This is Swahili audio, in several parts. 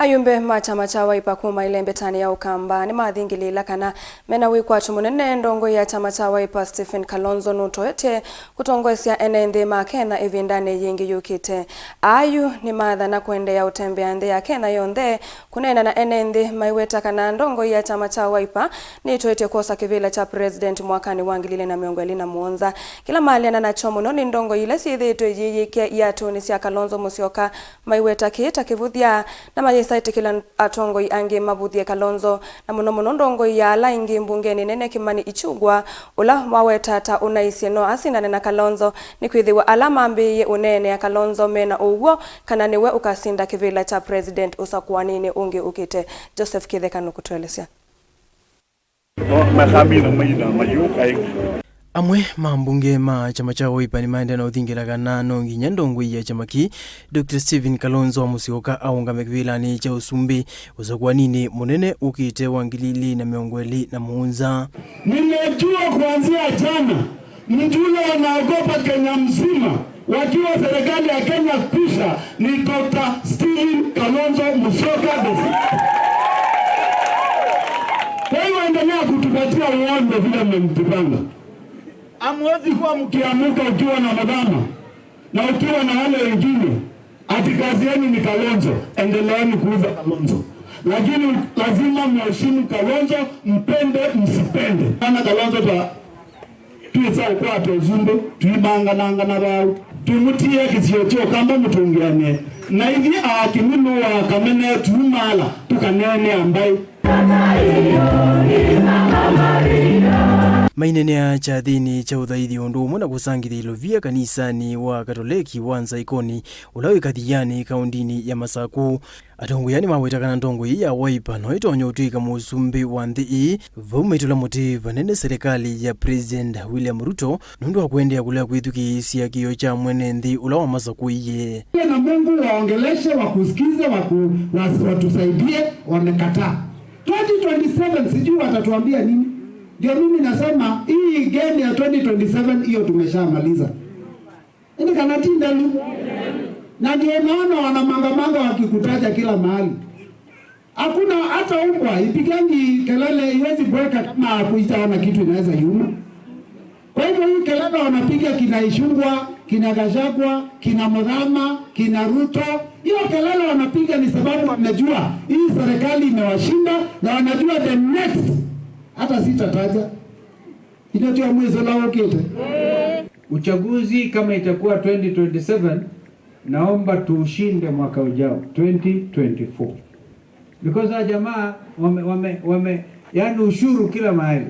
Ayumbe machama cha Wiper kuma ilembe tani ya ukamba nimathingiliila kana mena wikwatyo munene ndongoi ya chama cha Wiper Stephen Kalonzo nutoetye kutongoesya enenthi ma Kenya ivindani yingi yukite. Ayu nimathana kuendeea kutembea nthi ya Kenya yonthe kuneena na enenthi maiweta kana ndongoi ya chama cha Wiper nutoetye kosa kivila cha president mwakani wa 2027. Kila mali na chomuno ni ndongoi ile sithitwe yiyikia yatuni cia Kalonzo Musyoka maiweta kita kivuthia na saiti kila atongoi angi mabuthie Kalonzo na muno ndongoi ya ala ingi mbungeni nene kyamani ichugwa ula wawetata unaisye no asindane na Kalonzo ni kwithiwa alama ambiye unene ya Kalonzo mena uwo kana niwe ukasinda kivila cha president usakuanini ungi ukite. Joseph Kitheka nukutuelesya. Amwe mambunge ma chama cha Wiper ni maende na uthingiliila nano nginya ndongoi ya chama ki Dr. Stephen Kalonzo Musyoka aungame kivilani cha usumbi usakuanini munene ukite wa 2027. Nimejua kuanzia jana mjule wanaogopa Kenya mzima wakiwa serikali ya Kenya kusha ni Dr. Stephen Kalonzo Musyoka. Kwa hiyo endelea kutupatia uongo vile mmempanga. Amwezi kuwa mkiamuka ukiwa na madama na ukiwa na wale wengine ati kazi yenu ni Kalonzo, endeleeni kuuza Kalonzo. Lakini lazima mheshimu Kalonzo, mpende msipende. Kana Kalonzo ta tuisa kwa tozumbe, tuibangana na bao, tumutie kisiyotyo kamba mutungiane. Na hivi akiminu wa kamene tumala tukanene ambai. Mainene ya chathini cha uthaithi undu umwe na kusangithia via kanisani wa Katoleki wa Nzaikoni ulawi Kathiani kaundini ya Masaku. Atongoi maweta kana ndongoi ya Wiper no itonye utwika musumbi wa nthi vaumitula muti vanene serikali ya President William Ruto nundu wa kuendeea kulea kwithukisya kio cha mwene nthi ula wa Masaku iye. Na Mungu waongeleshe, wakusikize, watusaidie, wamekataa. 2027 sijui watatuambia nini. Ndio mimi nasema hii game ya 2027 hiyo tumeshamaliza. Ini kanatinda lu. Na ndio naona wanamanga wakikutaja kila mahali. Hakuna hata umbwa ipigangi kelele iwezi bweka kama kuitana kitu inaweza yuma. Kwa hivyo hii kelele wanapiga kina Ishungwa, kina Gachagua, kina Mudhama, kina Ruto. Hiyo kelele wanapiga ni sababu wanajua hii serikali imewashinda na wanajua the next hata sitataja inatia mwezi la ukete. Uchaguzi kama itakuwa 2027, naomba tuushinde mwaka ujao 2024, because jamaa yani ushuru kila mahali,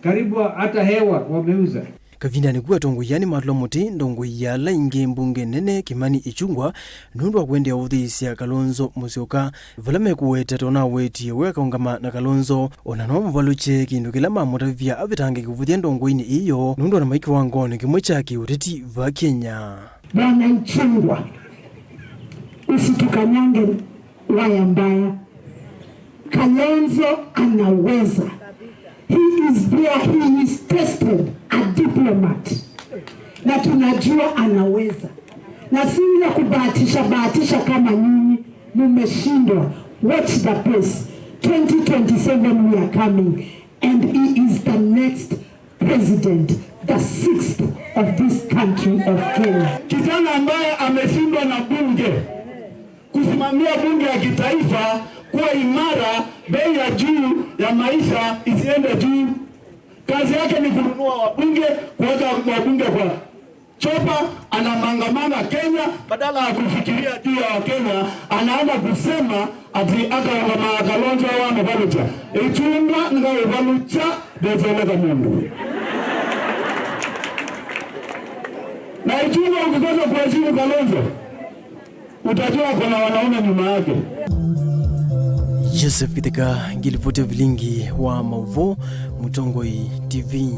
karibu hata hewa wameuza. Kavindani kuwa tongoi matula muti ndongoi ya ala ingi mbunge nene kyamani ichugwa nundu wa kuendeea uthiisya Kalonzo Musyoka valame kuweta tona wetie wekaungama na Kalonzo ona no muvaluche kindu kila mamutavia avitange kuvuthia ndongoini iyo nundu na maiki wangoni kimwe chaki uteti va Kenya. Bwana Ichungwa, usitukanyange waya mbaya. Kalonzo anaweza. He is there, he is tested, a diplomat. Na tunajua anaweza. Na si ya kubahatisha kama nyinyi mmeshindwa. Watch the pace. 2027 we are coming and he is the next president, the 6th of this country of Kenya. Kijana ambaye ameshindwa na bunge kusimamia bunge ya kitaifa kuwa imara, bei ya juu ya maisha isiende juu. Kazi yake ni kununua wabunge, kuweka wabunge kwa chopa, anamangamana Kenya, badala ya kufikiria juu ya Kenya, anaanza kusema ati aka kama Kalonzo wa mabalucha. Ichungwa nga balucha dezeleka mundu. Na Ichungwa ukikosa kuheshimu Kalonzo, utajua kuna wanaume nyuma yake. Joseph Kitheka ngilipote vilingi wa Mauvo Mutongoi TV.